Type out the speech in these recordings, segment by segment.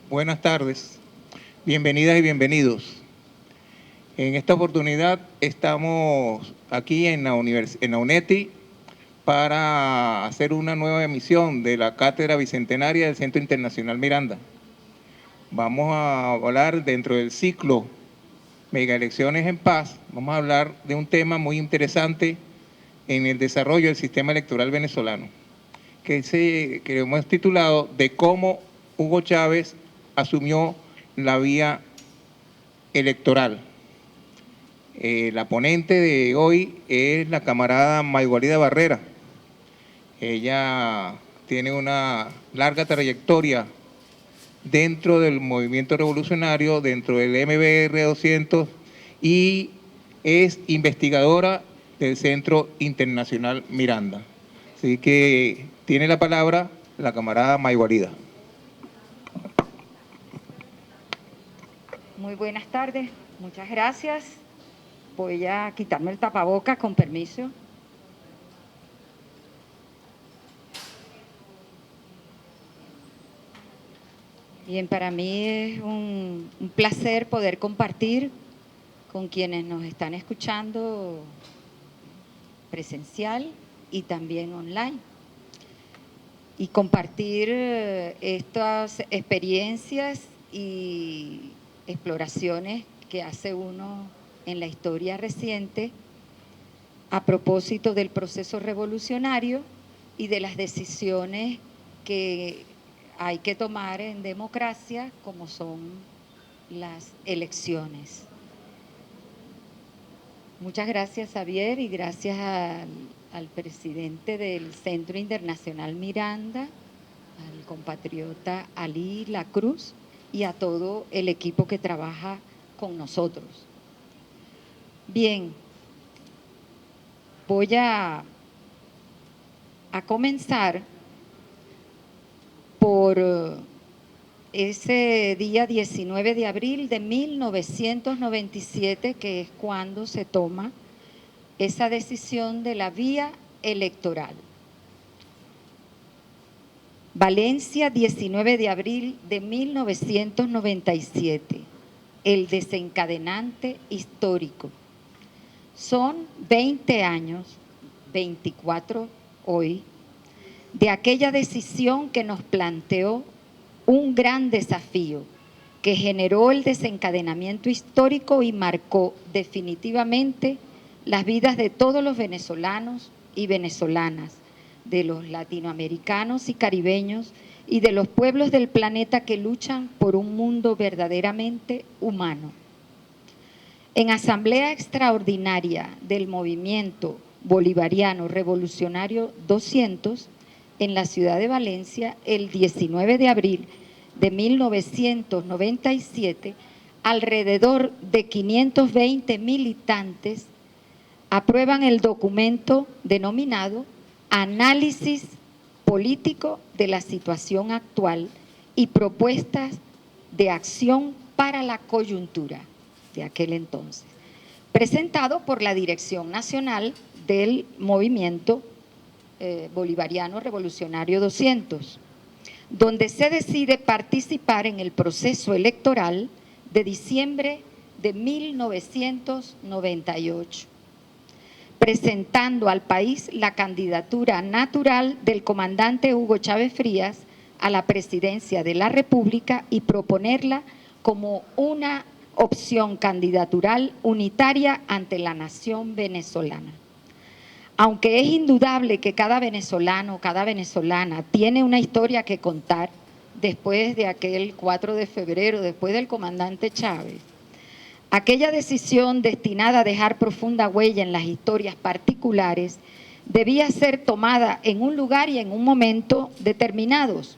Buenas tardes, bienvenidas y bienvenidos. En esta oportunidad estamos aquí en la UNETI para hacer una nueva emisión de la Cátedra Bicentenaria del Centro Internacional Miranda. Vamos a hablar dentro del ciclo Mega Elecciones en Paz, vamos a hablar de un tema muy interesante en el desarrollo del sistema electoral venezolano, que hemos titulado de cómo Hugo Chávez asumió la vía electoral. La ponente de hoy es la camarada Maywalida Barrera. Ella tiene una larga trayectoria dentro del movimiento revolucionario, dentro del MBR 200 y es investigadora del Centro Internacional Miranda. Así que tiene la palabra la camarada Maywalida. Muy buenas tardes, muchas gracias. Voy a quitarme el tapabocas con permiso. Bien, para mí es un placer poder compartir con quienes nos están escuchando presencial y también online. Y compartir estas experiencias y exploraciones que hace uno en la historia reciente a propósito del proceso revolucionario y de las decisiones que hay que tomar en democracia, como son las elecciones. Muchas gracias, Javier, y gracias al presidente del Centro Internacional Miranda, al compatriota Ali La Cruz, y a todo el equipo que trabaja con nosotros. Bien, voy a comenzar por ese día 19 de abril de 1997, que es cuando se toma esa decisión de la vía electoral. Valencia, 19 de abril de 1997, el desencadenante histórico. Son 20 años, 24 hoy, de aquella decisión que nos planteó un gran desafío, que generó el desencadenamiento histórico y marcó definitivamente las vidas de todos los venezolanos y venezolanas, de los latinoamericanos y caribeños y de los pueblos del planeta que luchan por un mundo verdaderamente humano. En asamblea extraordinaria del Movimiento Bolivariano Revolucionario 200, en la ciudad de Valencia, el 19 de abril de 1997, alrededor de 520 militantes aprueban el documento denominado Análisis político de la situación actual y propuestas de acción para la coyuntura de aquel entonces, presentado por la Dirección Nacional del Movimiento Bolivariano Revolucionario 200, donde se decide participar en el proceso electoral de diciembre de 1998. Presentando al país la candidatura natural del comandante Hugo Chávez Frías a la presidencia de la República y proponerla como una opción candidatural unitaria ante la nación venezolana. Aunque es indudable que cada venezolano, cada venezolana tiene una historia que contar después de aquel 4 de febrero, después del comandante Chávez, aquella decisión destinada a dejar profunda huella en las historias particulares debía ser tomada en un lugar y en un momento determinados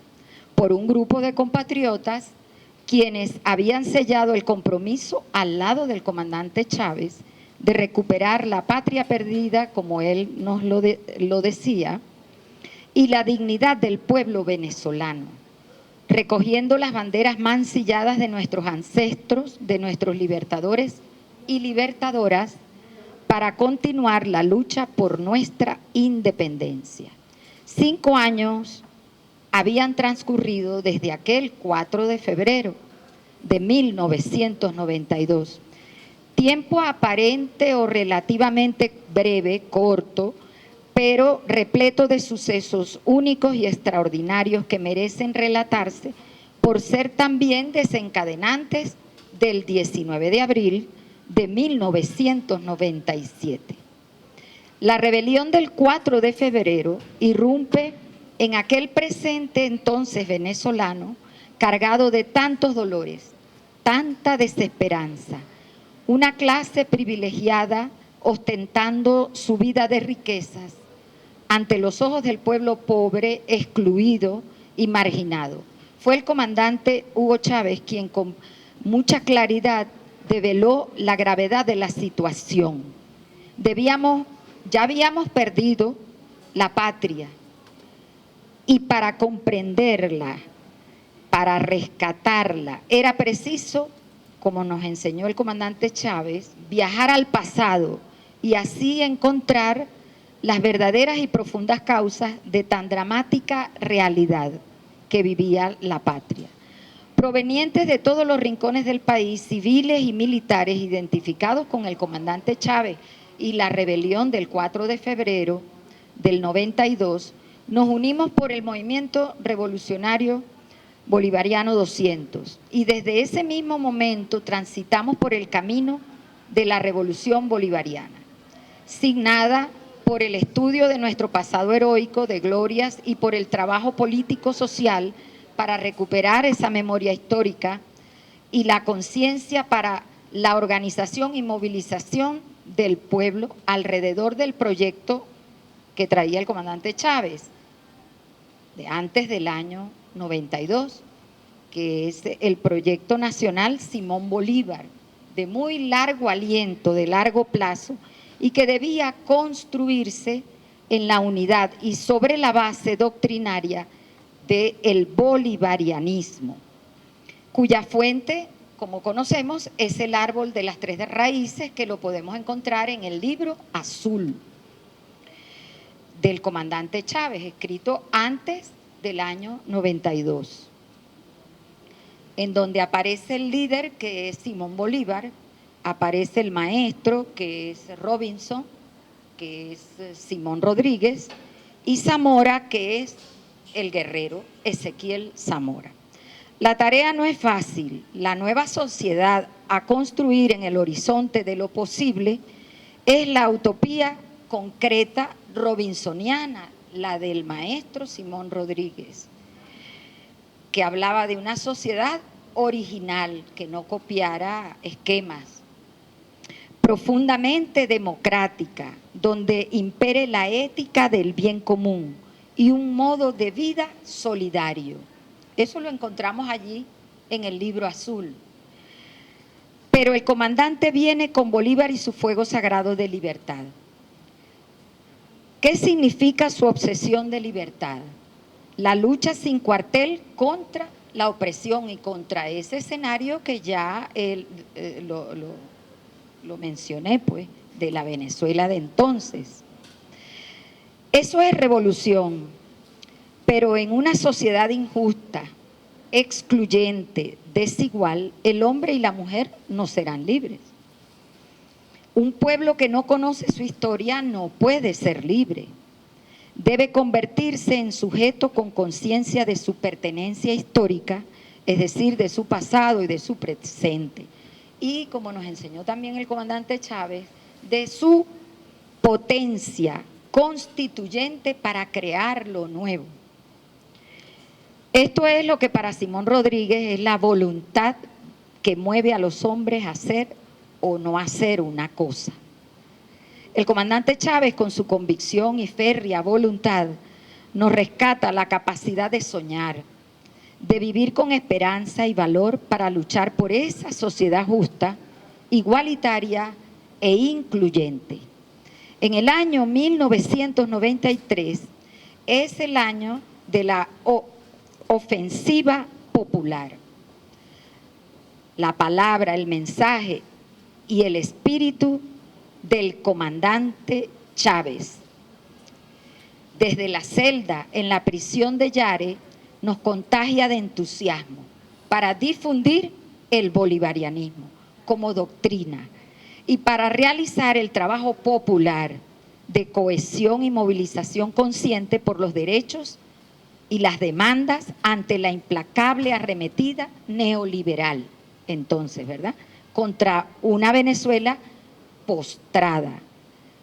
por un grupo de compatriotas quienes habían sellado el compromiso al lado del comandante Chávez de recuperar la patria perdida, como él nos lo decía, y la dignidad del pueblo venezolano, recogiendo las banderas mancilladas de nuestros ancestros, de nuestros libertadores y libertadoras, para continuar la lucha por nuestra independencia. 5 años habían transcurrido desde aquel 4 de febrero de 1992. Tiempo aparente o relativamente breve, corto, pero repleto de sucesos únicos y extraordinarios que merecen relatarse por ser también desencadenantes del 19 de abril de 1997. La rebelión del 4 de febrero irrumpe en aquel presente entonces venezolano cargado de tantos dolores, tanta desesperanza, una clase privilegiada ostentando su vida de riquezas ante los ojos del pueblo pobre, excluido y marginado. Fue el comandante Hugo Chávez quien con mucha claridad develó la gravedad de la situación. Ya habíamos perdido la patria y para comprenderla, para rescatarla, era preciso, como nos enseñó el comandante Chávez, viajar al pasado y así encontrar las verdaderas y profundas causas de tan dramática realidad que vivía la patria. Provenientes de todos los rincones del país, civiles y militares identificados con el comandante Chávez y la rebelión del 4 de febrero del 92, nos unimos por el movimiento revolucionario bolivariano 200 y desde ese mismo momento transitamos por el camino de la revolución bolivariana, signada por el estudio de nuestro pasado heroico de glorias y por el trabajo político-social para recuperar esa memoria histórica y la conciencia para la organización y movilización del pueblo alrededor del proyecto que traía el comandante Chávez de antes del año 92, que es el proyecto nacional Simón Bolívar, de muy largo aliento, de largo plazo, y que debía construirse en la unidad y sobre la base doctrinaria del bolivarianismo, cuya fuente, como conocemos, es el árbol de las 3 raíces, que lo podemos encontrar en el libro Azul del comandante Chávez, escrito antes del año 92, en donde aparece el líder, que es Simón Bolívar, aparece el maestro, que es Robinson, que es Simón Rodríguez, y Zamora, que es el guerrero Ezequiel Zamora. La tarea no es fácil. La nueva sociedad a construir en el horizonte de lo posible es la utopía concreta robinsoniana, la del maestro Simón Rodríguez, que hablaba de una sociedad original que no copiara esquemas, profundamente democrática, donde impere la ética del bien común y un modo de vida solidario. Eso lo encontramos allí en el libro Azul. Pero el comandante viene con Bolívar y su fuego sagrado de libertad. ¿Qué significa su obsesión de libertad? La lucha sin cuartel contra la opresión y contra ese escenario que ya lo mencioné, pues, de la Venezuela de entonces. Eso es revolución, pero en una sociedad injusta, excluyente, desigual, el hombre y la mujer no serán libres. Un pueblo que no conoce su historia no puede ser libre. Debe convertirse en sujeto con conciencia de su pertenencia histórica, es decir, de su pasado y de su presente. Y, como nos enseñó también el comandante Chávez, de su potencia constituyente para crear lo nuevo. Esto es lo que para Simón Rodríguez es la voluntad que mueve a los hombres a hacer o no hacer una cosa. El comandante Chávez, con su convicción y férrea voluntad, nos rescata la capacidad de soñar, de vivir con esperanza y valor para luchar por esa sociedad justa, igualitaria e incluyente. En el año 1993 es el año de la ofensiva popular. La palabra, el mensaje y el espíritu del comandante Chávez. Desde la celda en la prisión de Yare nos contagia de entusiasmo para difundir el bolivarianismo como doctrina y para realizar el trabajo popular de cohesión y movilización consciente por los derechos y las demandas ante la implacable arremetida neoliberal, entonces, ¿verdad?, contra una Venezuela postrada,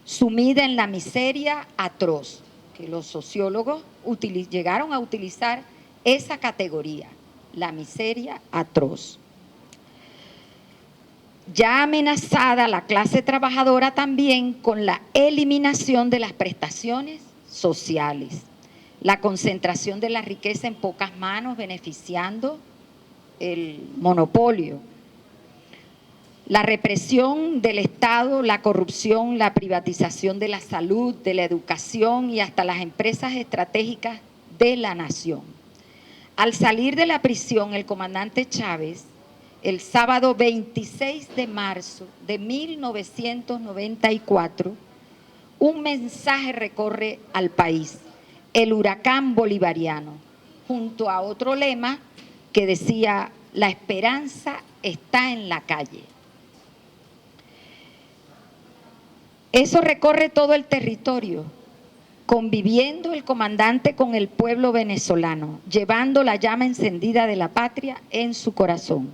sumida en la miseria atroz, que los sociólogos llegaron a utilizar esa categoría, la miseria atroz. Ya amenazada la clase trabajadora también con la eliminación de las prestaciones sociales, la concentración de la riqueza en pocas manos beneficiando el monopolio, la represión del Estado, la corrupción, la privatización de la salud, de la educación y hasta las empresas estratégicas de la nación. Al salir de la prisión, el comandante Chávez, el sábado 26 de marzo de 1994, un mensaje recorre al país: el huracán bolivariano, junto a otro lema que decía: la esperanza está en la calle. Eso recorre todo el territorio, conviviendo el comandante con el pueblo venezolano, llevando la llama encendida de la patria en su corazón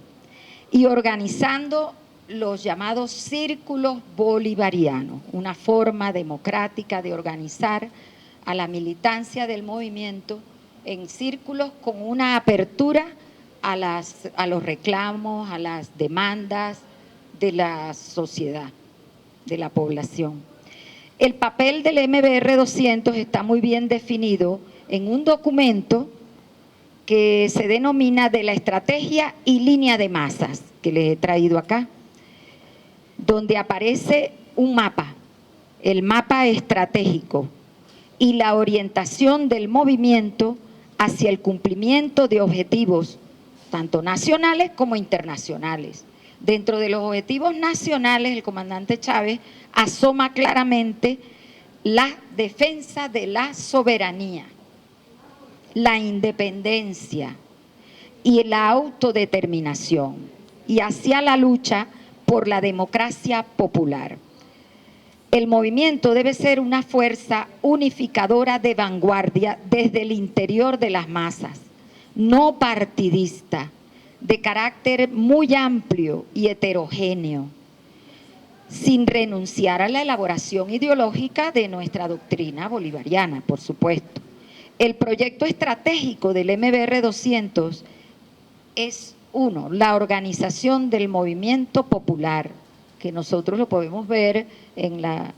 y organizando los llamados círculos bolivarianos, una forma democrática de organizar a la militancia del movimiento en círculos con una apertura a los reclamos, a las demandas de la sociedad, de la población. El papel del MBR 200 está muy bien definido en un documento que se denomina de la estrategia y línea de masas, que les he traído acá, donde aparece un mapa, el mapa estratégico y la orientación del movimiento hacia el cumplimiento de objetivos, tanto nacionales como internacionales. Dentro de los objetivos nacionales, el comandante Chávez asoma claramente la defensa de la soberanía, la independencia y la autodeterminación, y hacia la lucha por la democracia popular. El movimiento debe ser una fuerza unificadora de vanguardia desde el interior de las masas, no partidista, de carácter muy amplio y heterogéneo, sin renunciar a la elaboración ideológica de nuestra doctrina bolivariana, por supuesto. El proyecto estratégico del MBR 200 es, uno, la organización del movimiento popular, que nosotros lo podemos ver en la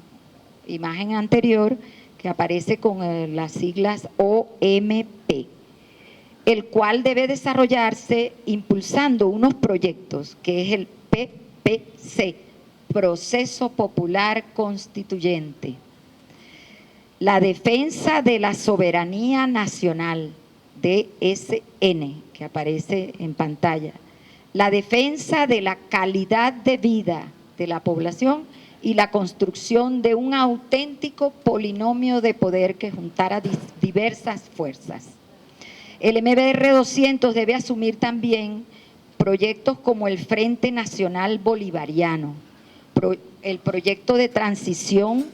imagen anterior, que aparece con las siglas OMP, el cual debe desarrollarse impulsando unos proyectos, que es el PPC, Proceso Popular Constituyente, la defensa de la soberanía nacional, DSN, que aparece en pantalla, la defensa de la calidad de vida de la población y la construcción de un auténtico polinomio de poder que juntara diversas fuerzas. El MBR 200 debe asumir también proyectos como el Frente Nacional Bolivariano, el proyecto de transición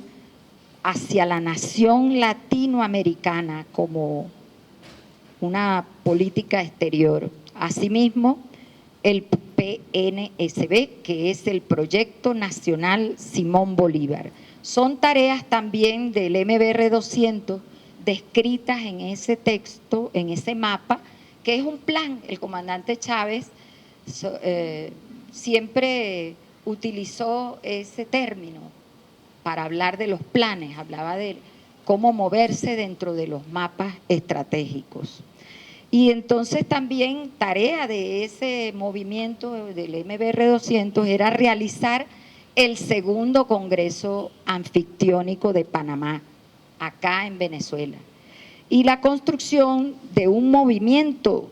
hacia la nación latinoamericana como una política exterior. Asimismo, el PNSB, que es el Proyecto Nacional Simón Bolívar. Son tareas también del MBR 200 descritas en ese texto, en ese mapa, que es un plan. El comandante Chávez siempre utilizó ese término para hablar de los planes, hablaba de cómo moverse dentro de los mapas estratégicos. Y entonces también tarea de ese movimiento del MBR 200 era realizar el segundo Congreso Anfictiónico de Panamá, acá en Venezuela, y la construcción de un movimiento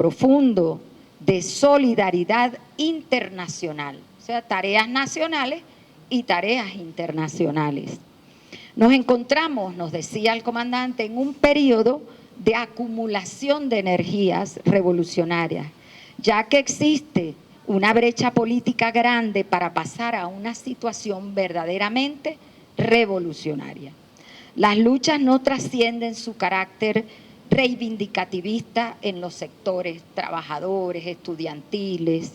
profundo de solidaridad internacional, o sea, tareas nacionales y tareas internacionales. Nos encontramos, nos decía el comandante, en un periodo de acumulación de energías revolucionarias, ya que existe una brecha política grande para pasar a una situación verdaderamente revolucionaria. Las luchas no trascienden su carácter reivindicativista en los sectores trabajadores, estudiantiles.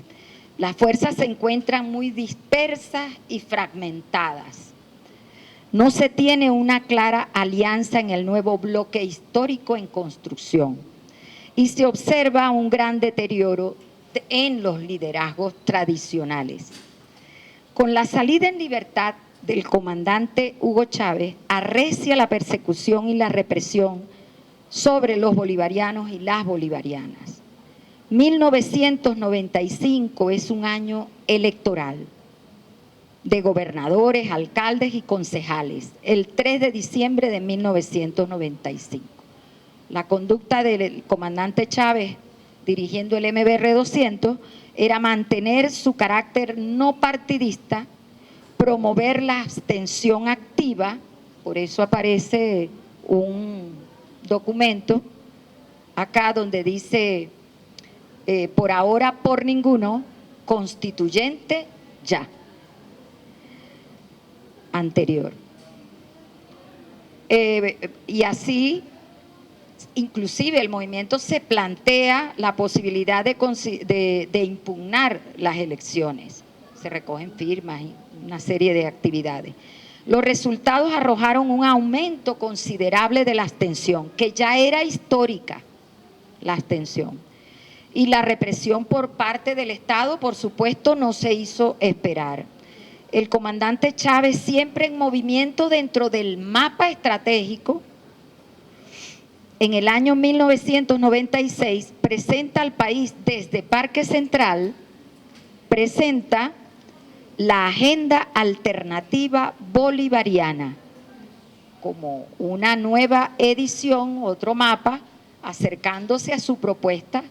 Las fuerzas se encuentran muy dispersas y fragmentadas. No se tiene una clara alianza en el nuevo bloque histórico en construcción y se observa un gran deterioro en los liderazgos tradicionales. Con la salida en libertad del comandante Hugo Chávez, arrecia la persecución y la represión sobre los bolivarianos y las bolivarianas. 1995 es un año electoral de gobernadores, alcaldes y concejales, el 3 de diciembre de 1995. La conducta del comandante Chávez dirigiendo el MBR 200 era mantener su carácter no partidista, promover la abstención activa, por eso aparece un documento acá donde dice por ahora por ninguno, constituyente ya. Anterior. Y así, inclusive el movimiento se plantea la posibilidad de impugnar las elecciones. Se recogen firmas y una serie de actividades. Los resultados arrojaron un aumento considerable de la abstención, que ya era histórica la abstención. Y la represión por parte del Estado, por supuesto, no se hizo esperar. El comandante Chávez, siempre en movimiento dentro del mapa estratégico, en el año 1996 presenta al país desde Parque Central, presenta la Agenda Alternativa Bolivariana como una nueva edición, otro mapa, acercándose a su propuesta,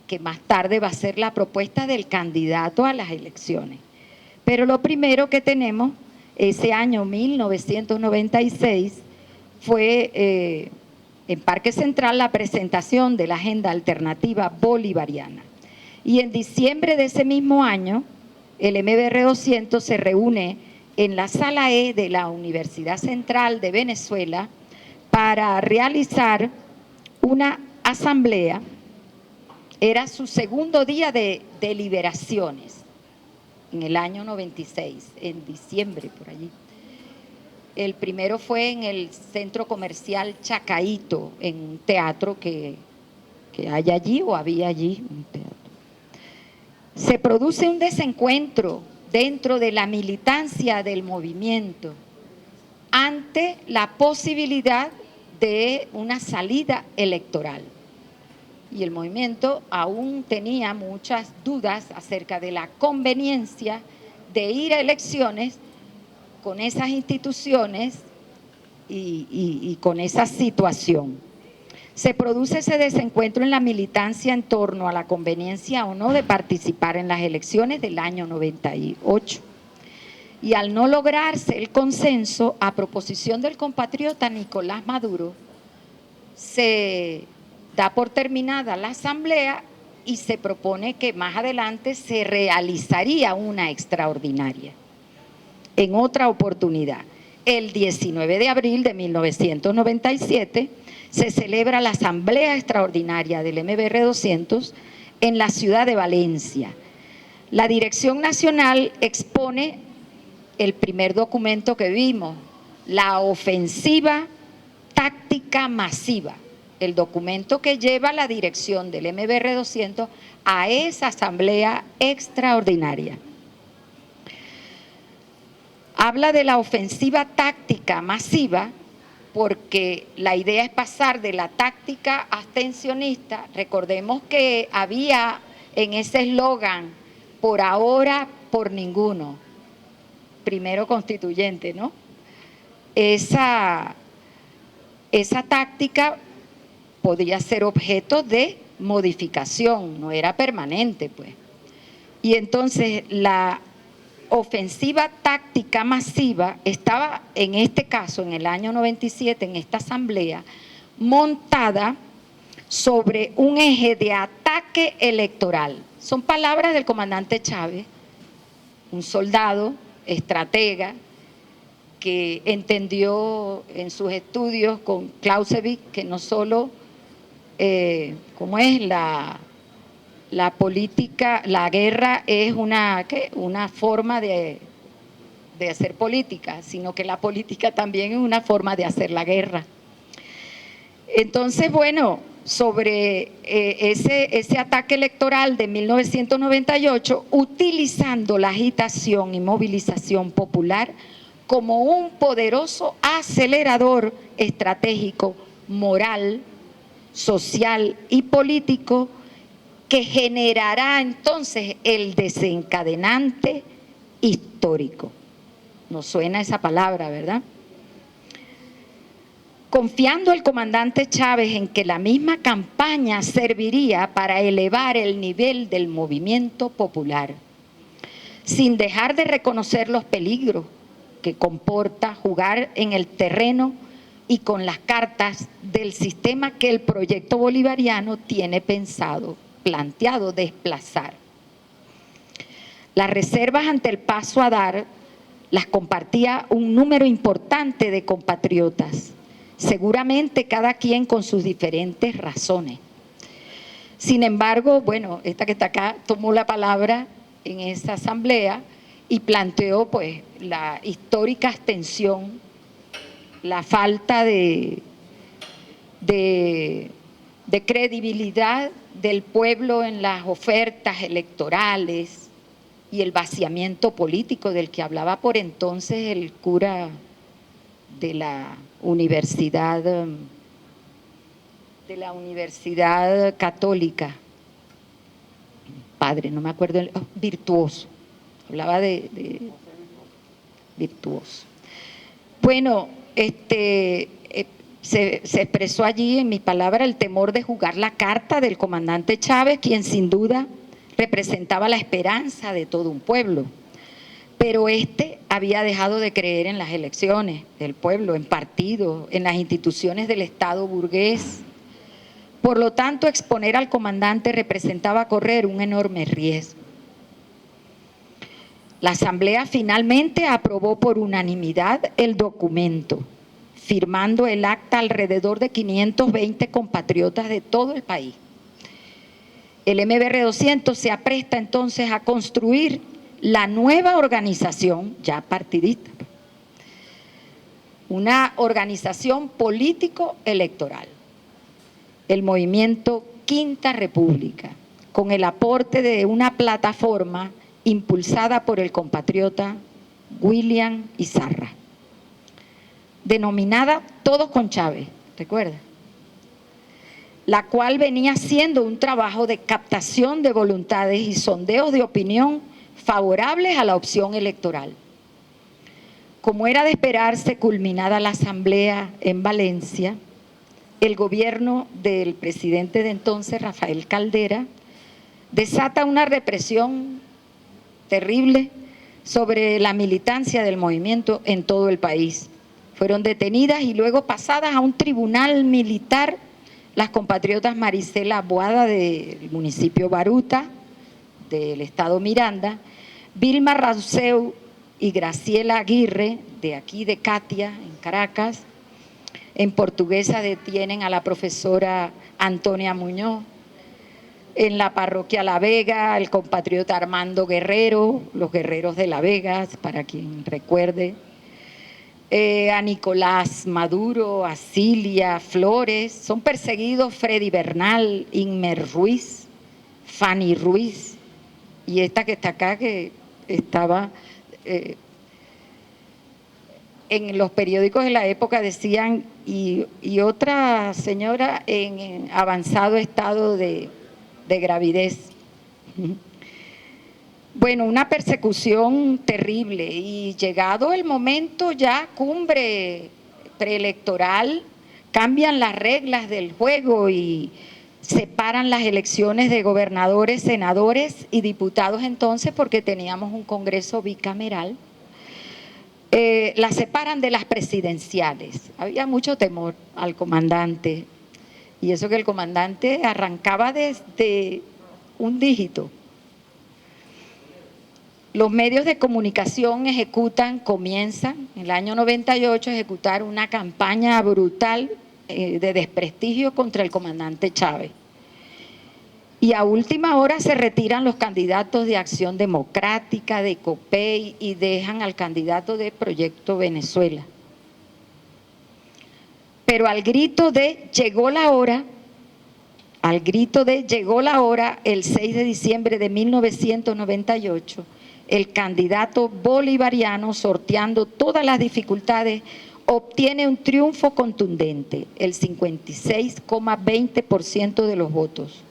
que más tarde va a ser la propuesta del candidato a las elecciones. Pero lo primero que tenemos, ese año 1996, fue en Parque Central la presentación de la Agenda Alternativa Bolivariana. Y en diciembre de ese mismo año, el MBR 200 se reúne en la Sala E de la Universidad Central de Venezuela para realizar una asamblea. Era su segundo día de deliberaciones en el año 96, en diciembre por allí. El primero fue en el centro comercial Chacaíto, en un teatro que hay allí o había allí un teatro. Se produce un desencuentro dentro de la militancia del movimiento ante la posibilidad de una salida electoral. Y el movimiento aún tenía muchas dudas acerca de la conveniencia de ir a elecciones con esas instituciones y con esa situación. Se produce ese desencuentro en la militancia en torno a la conveniencia o no de participar en las elecciones del año 98. Y al no lograrse el consenso, a proposición del compatriota Nicolás Maduro, se da por terminada la asamblea y se propone que más adelante se realizaría una extraordinaria en otra oportunidad. El 19 de abril de 1997 se celebra la asamblea extraordinaria del MBR 200 en la ciudad de Valencia. La Dirección Nacional expone el primer documento que vimos, la ofensiva táctica masiva, el documento que lleva la dirección del MBR 200 a esa asamblea extraordinaria. Habla de la ofensiva táctica masiva porque la idea es pasar de la táctica abstencionista. Recordemos que había en ese eslogan, por ahora, por ninguno, primero constituyente, ¿no? Esa táctica podía ser objeto de modificación, no era permanente, pues. Y entonces la ofensiva táctica masiva estaba, en este caso, en el año 97, en esta asamblea, montada sobre un eje de ataque electoral. Son palabras del comandante Chávez, un soldado, estratega, que entendió en sus estudios con Clausewitz que no solo, como es la política, la guerra es una forma de hacer política, sino que la política también es una forma de hacer la guerra. Entonces, bueno, sobre ese ataque electoral de 1998, utilizando la agitación y movilización popular como un poderoso acelerador estratégico, moral, social y político que generará entonces el desencadenante histórico. Nos suena esa palabra, ¿verdad? Confiando el comandante Chávez en que la misma campaña serviría para elevar el nivel del movimiento popular, sin dejar de reconocer los peligros que comporta jugar en el terreno y con las cartas del sistema que el proyecto bolivariano tiene planteado desplazar. Las reservas ante el paso a dar las compartía un número importante de compatriotas, seguramente cada quien con sus diferentes razones. Sin embargo, bueno, esta que está acá tomó la palabra en esa asamblea y planteó pues la histórica abstención, la falta de credibilidad del pueblo en las ofertas electorales y el vaciamiento político del que hablaba por entonces el cura de la Universidad Católica, padre, no me acuerdo, Virtuoso, hablaba de Virtuoso. Bueno, se expresó allí en mi palabra el temor de jugar la carta del comandante Chávez, quien sin duda representaba la esperanza de todo un pueblo. Pero había dejado de creer en las elecciones del pueblo, en partidos, en las instituciones del Estado burgués. Por lo tanto, exponer al comandante representaba correr un enorme riesgo. La Asamblea finalmente aprobó por unanimidad el documento, firmando el acta alrededor de 520 compatriotas de todo el país. El MBR 200 se apresta entonces a construir la nueva organización, ya partidista, una organización político-electoral, el movimiento Quinta República, con el aporte de una plataforma impulsada por el compatriota William Izarra, denominada Todos con Chávez, ¿recuerda? La cual venía haciendo un trabajo de captación de voluntades y sondeos de opinión favorables a la opción electoral. Como era de esperarse, culminada la asamblea en Valencia, el gobierno del presidente de entonces, Rafael Caldera, desata una represión terrible sobre la militancia del movimiento en todo el país. Fueron detenidas y luego pasadas a un tribunal militar las compatriotas Marisela Boada del municipio Baruta, del estado Miranda, Vilma Rauseu y Graciela Aguirre, de aquí de Catia, en Caracas. En Portuguesa detienen a la profesora Antonia Muñoz. En la parroquia La Vega, el compatriota Armando Guerrero, los guerreros de La Vega, para quien recuerde. A Nicolás Maduro, a Cilia Flores, son perseguidos Freddy Bernal, Inmer Ruiz, Fanny Ruiz, y esta que está acá, que estaba en los periódicos de la época decían, y otra señora en avanzado estado de gravidez. Bueno, una persecución terrible, y llegado el momento ya cumbre preelectoral, cambian las reglas del juego y separan las elecciones de gobernadores, senadores y diputados entonces, porque teníamos un Congreso bicameral. Las separan de las presidenciales. Había mucho temor al comandante, y eso que el comandante arrancaba desde un dígito. Los medios de comunicación comienzan en el año 98 a ejecutar una campaña brutal de desprestigio contra el comandante Chávez. Y a última hora se retiran los candidatos de Acción Democrática, de COPEI, y dejan al candidato de Proyecto Venezuela. Pero al grito de llegó la hora, el 6 de diciembre de 1998, el candidato bolivariano, sorteando todas las dificultades, obtiene un triunfo contundente, el 56,20% de los votos,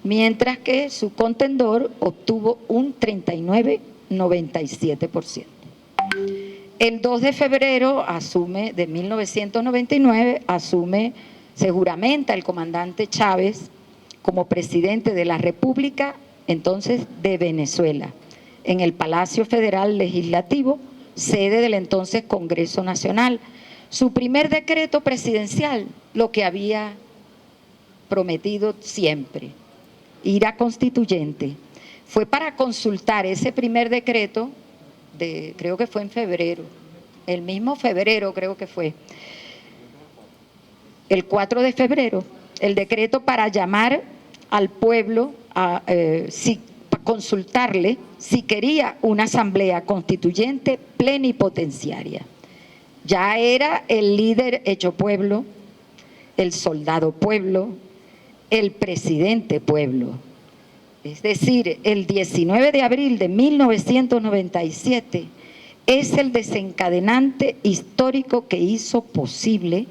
mientras que su contendor obtuvo un 39,97%. El 2 de febrero de 1999 se juramenta el comandante Chávez como presidente de la República, entonces de Venezuela, en el Palacio Federal Legislativo, sede del entonces Congreso Nacional. Su primer decreto presidencial, lo que había prometido siempre, ir a constituyente, fue para consultar ese primer decreto, creo que fue en febrero, el mismo febrero creo que fue, el 4 de febrero, el decreto para llamar al pueblo a consultarle si quería una asamblea constituyente plenipotenciaria. Ya era el líder hecho pueblo, el soldado pueblo, el presidente pueblo. Es decir, el 19 de abril de 1997 es el desencadenante histórico que hizo posible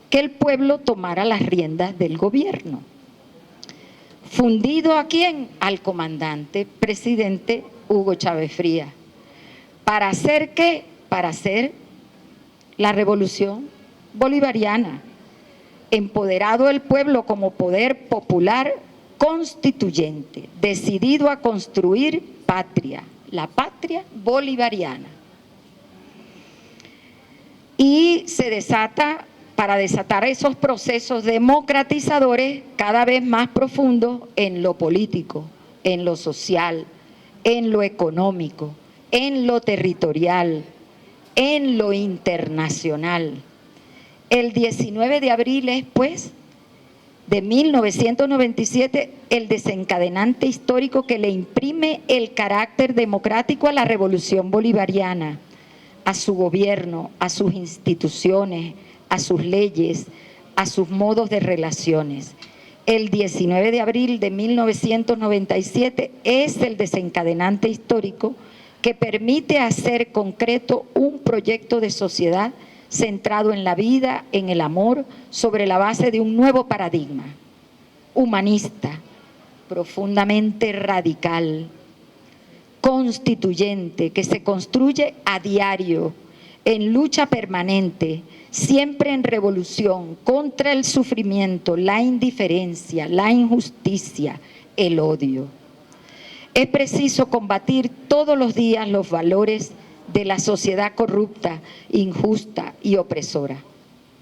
que el pueblo tomara las riendas del gobierno. Fundido ¿a quién? Al comandante presidente Hugo Chávez Frías. ¿Para hacer qué? Para hacer la revolución bolivariana, empoderado el pueblo como poder popular constituyente, decidido a construir patria, la patria bolivariana. Y se desata, para desatar esos procesos democratizadores cada vez más profundos en lo político, en lo social, en lo económico, en lo territorial, en lo internacional. El 19 de abril es, pues, de 1997, el desencadenante histórico que le imprime el carácter democrático a la revolución bolivariana, a su gobierno, a sus instituciones, a sus leyes, a sus modos de relaciones. El 19 de abril de 1997 es el desencadenante histórico que permite hacer concreto un proyecto de sociedad centrado en la vida, en el amor, sobre la base de un nuevo paradigma, humanista, profundamente radical, constituyente, que se construye a diario, en lucha permanente, siempre en revolución contra el sufrimiento, la indiferencia, la injusticia, el odio. Es preciso combatir todos los días los valores de la sociedad corrupta, injusta y opresora.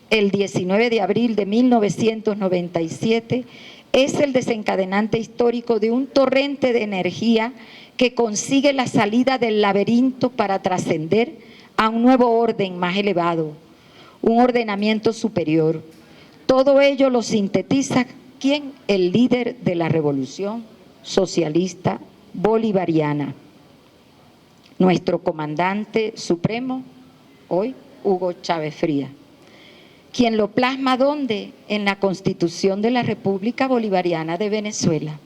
El 19 de abril de 1997 es el desencadenante histórico de un torrente de energía que consigue la salida del laberinto para trascender a un nuevo orden más elevado, un ordenamiento superior. Todo ello lo sintetiza ¿quién? El líder de la revolución socialista bolivariana, nuestro comandante supremo, hoy Hugo Chávez Frías, quien lo plasma ¿dónde? En la Constitución de la República Bolivariana de Venezuela,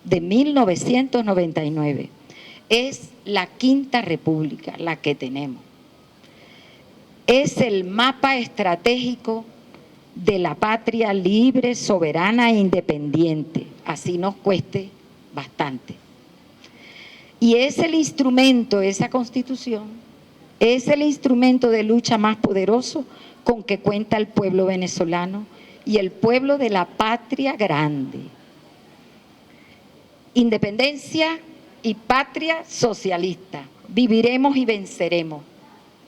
de 1999. Es la quinta república la que tenemos. Es el mapa estratégico de la patria libre, soberana e independiente, así nos cueste bastante. Y es el instrumento, esa Constitución, es el instrumento de lucha más poderoso con que cuenta el pueblo venezolano y el pueblo de la patria grande. Independencia y patria socialista. Viviremos y venceremos.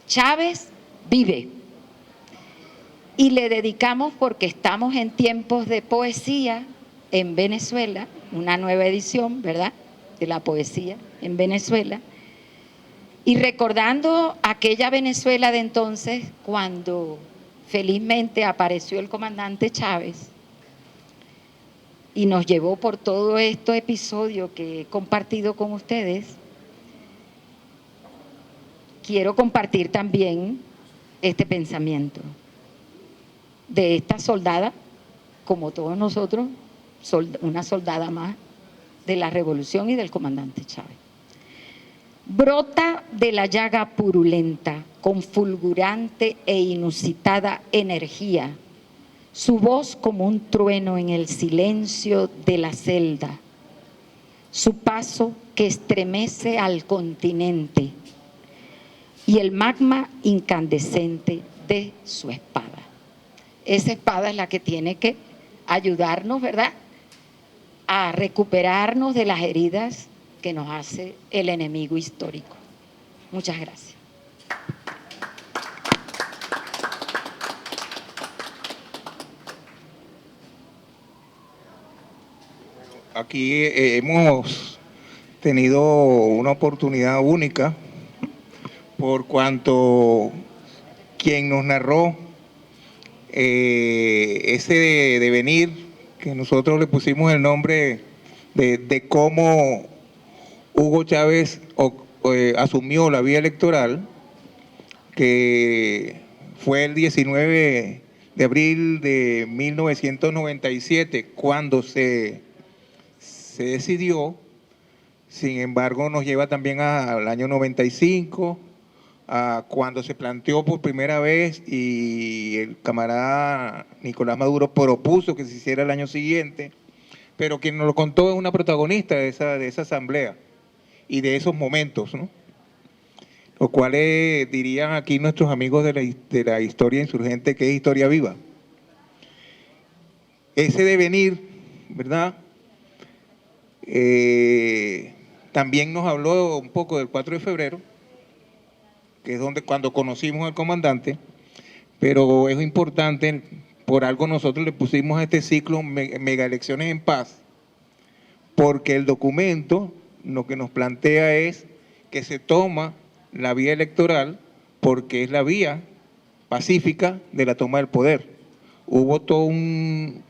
Chávez vive. Y le dedicamos, porque estamos en tiempos de poesía en Venezuela, una nueva edición, ¿verdad?, de la poesía en Venezuela, y recordando aquella Venezuela de entonces, cuando felizmente apareció el comandante Chávez y nos llevó por todo este episodio que he compartido con ustedes. Quiero compartir también este pensamiento de esta soldada, como todos nosotros, una soldada más de la revolución y del comandante Chávez. Brota de la llaga purulenta, con fulgurante e inusitada energía, su voz como un trueno en el silencio de la celda, su paso que estremece al continente y el magma incandescente de su espada. Esa espada es la que tiene que ayudarnos, ¿verdad?, a recuperarnos de las heridas que nos hace el enemigo histórico. Muchas gracias. Aquí hemos tenido una oportunidad única por cuanto quien nos narró ese devenir, que nosotros le pusimos el nombre de cómo Hugo Chávez asumió la vía electoral, que fue el 19 de abril de 1997, cuando se decidió. Sin embargo, nos lleva también al año 95, cuando se planteó por primera vez y el camarada Nicolás Maduro propuso que se hiciera el año siguiente, pero quien nos lo contó es una protagonista de esa asamblea y de esos momentos, ¿no? Los cuales dirían aquí nuestros amigos de la historia insurgente que es historia viva. Ese devenir, ¿verdad?, también nos habló un poco del 4 de febrero, que es cuando conocimos al comandante, pero es importante, por algo nosotros le pusimos a este ciclo Mega Elecciones en Paz, porque el documento lo que nos plantea es que se toma la vía electoral porque es la vía pacífica de la toma del poder. Hubo todo un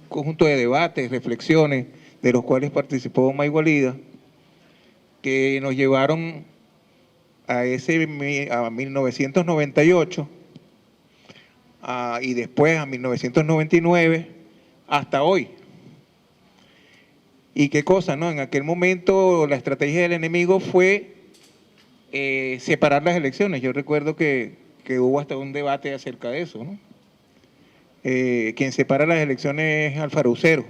conjunto de debates, reflexiones, de los cuales participó Maygualida, que nos llevaron a 1998, y después a 1999, hasta hoy. ¿Y qué cosa, no? En aquel momento la estrategia del enemigo fue separar las elecciones. Yo recuerdo que hubo hasta un debate acerca de eso, ¿no? Quien separa las elecciones es Alfaro Usero,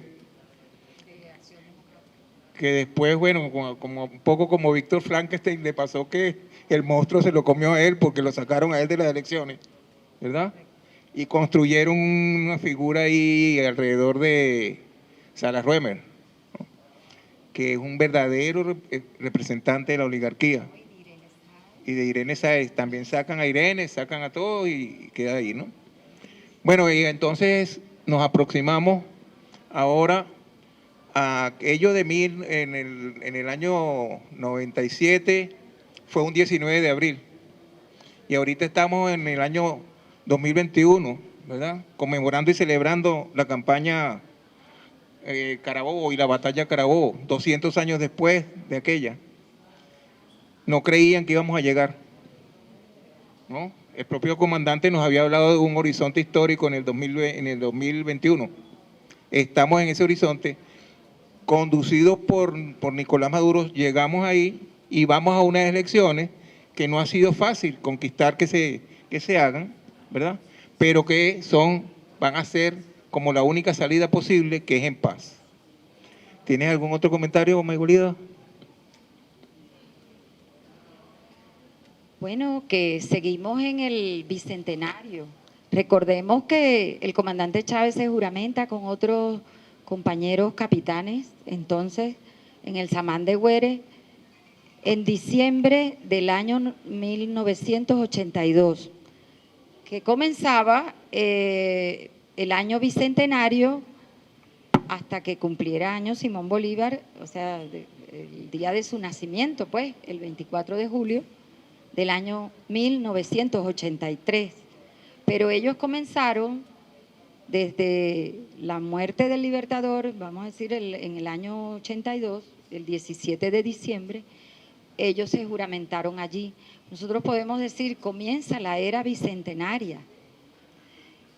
que después, bueno, como un poco como Víctor Frankenstein, le pasó que el monstruo se lo comió a él porque lo sacaron a él de las elecciones, ¿verdad? Y construyeron una figura ahí alrededor de Salas Ruemer, ¿no?, que es un verdadero representante de la oligarquía. Y de Irene Sáez, también sacan a Irene, sacan a todos y queda ahí, ¿no? Bueno, y entonces nos aproximamos ahora a aquello de en el año 97, fue un 19 de abril. Y ahorita estamos en el año 2021, ¿verdad?, conmemorando y celebrando la campaña Carabobo y la batalla Carabobo, 200 años después de aquella. No creían que íbamos a llegar, ¿no? El propio comandante nos había hablado de un horizonte histórico en el 2021. Estamos en ese horizonte, conducidos por Nicolás Maduro. Llegamos ahí y vamos a unas elecciones que no ha sido fácil conquistar que se hagan, ¿verdad?, pero que van a ser como la única salida posible, que es en paz. ¿Tienes algún otro comentario, Maygualida? Bueno, que seguimos en el bicentenario, Recordemos que el comandante Chávez se juramenta con otros compañeros capitanes, entonces, en el Samán de Güeres, en diciembre del año 1982, que comenzaba el año bicentenario hasta que cumpliera año Simón Bolívar, o sea, el día de su nacimiento, pues, el 24 de julio del año 1983. Pero ellos comenzaron desde la muerte del Libertador, vamos a decir, en el año 82, el 17 de diciembre, ellos se juramentaron allí. Nosotros podemos decir, comienza la era bicentenaria.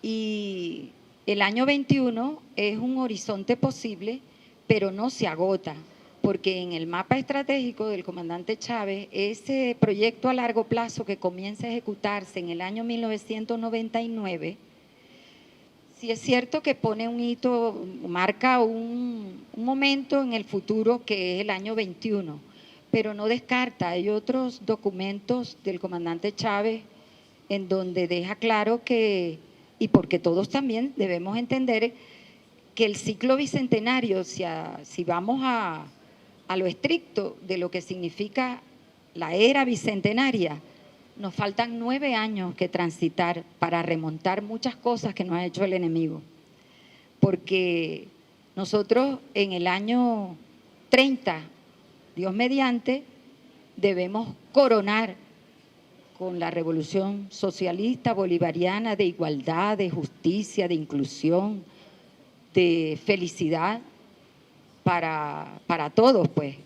Y el año 21 es un horizonte posible, pero no se agota, porque en el mapa estratégico del comandante Chávez, ese proyecto a largo plazo que comienza a ejecutarse en el año 1999, sí es cierto que pone un hito, marca un momento en el futuro que es el año 21, pero no descarta, hay otros documentos del comandante Chávez en donde deja claro que, y porque todos también debemos entender que el ciclo bicentenario, si vamos a lo estricto de lo que significa la era bicentenaria, nos faltan 9 años que transitar para remontar muchas cosas que nos ha hecho el enemigo. Porque nosotros en el año 30, Dios mediante, debemos coronar con la revolución socialista bolivariana de igualdad, de justicia, de inclusión, de felicidad para todos, pues,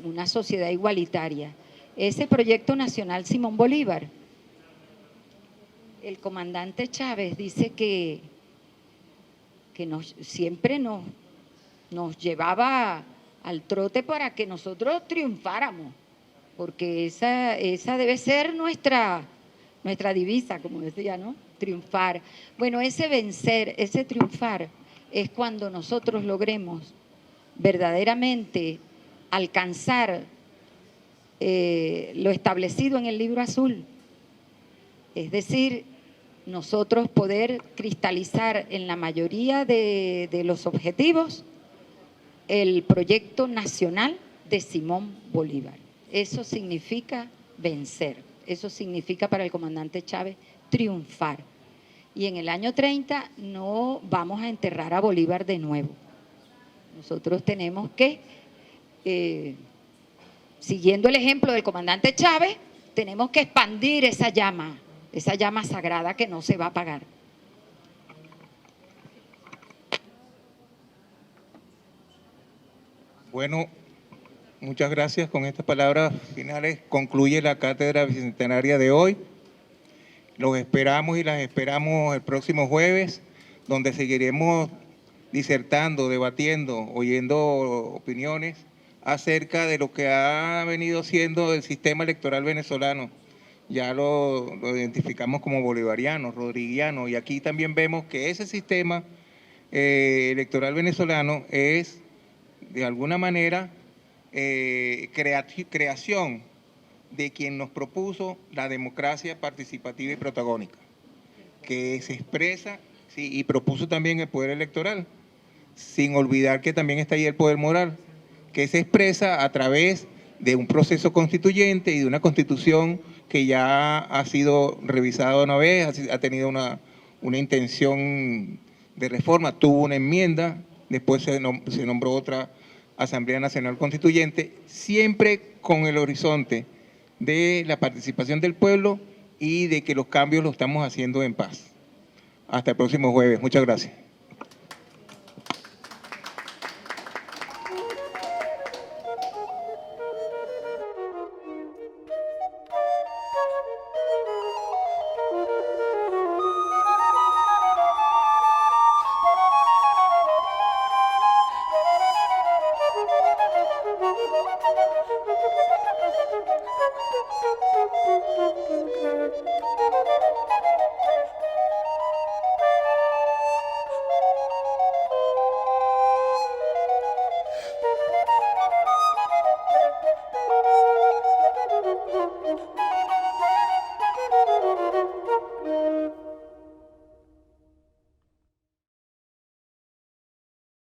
una sociedad igualitaria. Ese proyecto nacional Simón Bolívar, el comandante Chávez dice que siempre nos llevaba al trote para que nosotros triunfáramos, porque esa debe ser nuestra divisa, como decía, ¿no? Triunfar. Bueno, ese vencer, ese triunfar, es cuando nosotros logremos verdaderamente alcanzar lo establecido en el Libro Azul. Es decir, nosotros poder cristalizar en la mayoría de los objetivos el proyecto nacional de Simón Bolívar. Eso significa vencer, eso significa para el comandante Chávez triunfar. Y en el año 30 no vamos a enterrar a Bolívar de nuevo. Nosotros tenemos que, siguiendo el ejemplo del comandante Chávez, tenemos que expandir esa llama sagrada que no se va a apagar. Bueno, muchas gracias. Con estas palabras finales concluye la cátedra bicentenaria de hoy. Los esperamos y las esperamos el próximo jueves, donde seguiremos disertando, debatiendo, oyendo opiniones acerca de lo que ha venido siendo el sistema electoral venezolano. Ya lo identificamos como bolivariano, rodriguiano, y aquí también vemos que ese sistema electoral venezolano es, de alguna manera, creación de quien nos propuso la democracia participativa y protagónica, que se expresa, sí, y propuso también el poder electoral, sin olvidar que también está ahí el poder moral, que se expresa a través de un proceso constituyente y de una constitución que ya ha sido revisada una vez, ha tenido una intención de reforma, tuvo una enmienda, después se nombró otra Asamblea Nacional Constituyente, siempre con el horizonte de la participación del pueblo y de que los cambios los estamos haciendo en paz. Hasta el próximo jueves. Muchas gracias. Thank you.